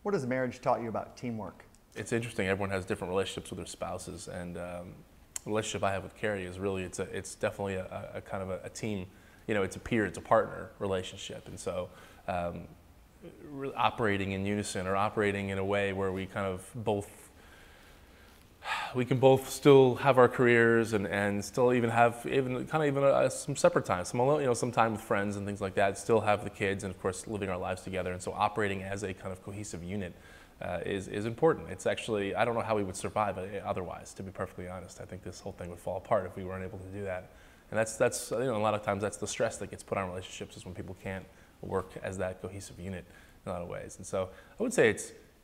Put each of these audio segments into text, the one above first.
What has marriage taught you about teamwork? It's interesting. Everyone has different relationships with their spouses, and the relationship I have with Carrie is really it's definitely a kind of a team. You know, it's a peer, it's a partner relationship, and so operating in unison or operating in a way where we kind of we can both still have our careers and still even have some separate time, some time with friends and things like that. Still have the kids and of course living our lives together. And so operating as a kind of cohesive unit is important. It's actually, I don't know how we would survive otherwise. To be perfectly honest, I think this whole thing would fall apart if we weren't able to do that. And that's a lot of times that's the stress that gets put on relationships, is when people can't work as that cohesive unit in a lot of ways. And so I would say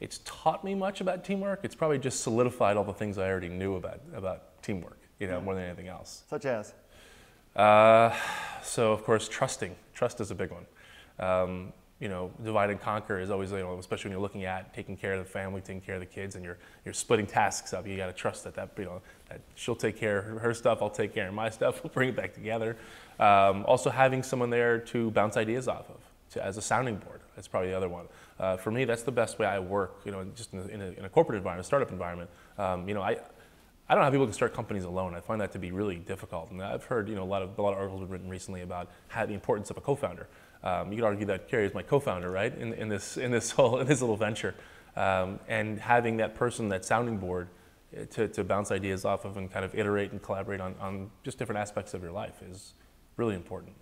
it's taught me much about teamwork. It's probably just solidified all the things I already knew about teamwork, more than anything else. Such as? So of course, trusting. Trust is a big one. Divide and conquer is always, especially when you're looking at taking care of the family, taking care of the kids, and you're splitting tasks up. You got to trust that she'll take care of her stuff, I'll take care of my stuff, we'll bring it back together. Also having someone there to bounce ideas off of, as a sounding board. That's probably the other one. For me, that's the best way I work, just in a corporate environment, a startup environment. I don't know how people can start companies alone. I find that to be really difficult. And I've heard, a lot of articles have been written recently about the importance of a co-founder. You could argue that Carrie is my co-founder, right, in this little venture. And having that person, that sounding board, to bounce ideas off of and kind of iterate and collaborate on just different aspects of your life is really important.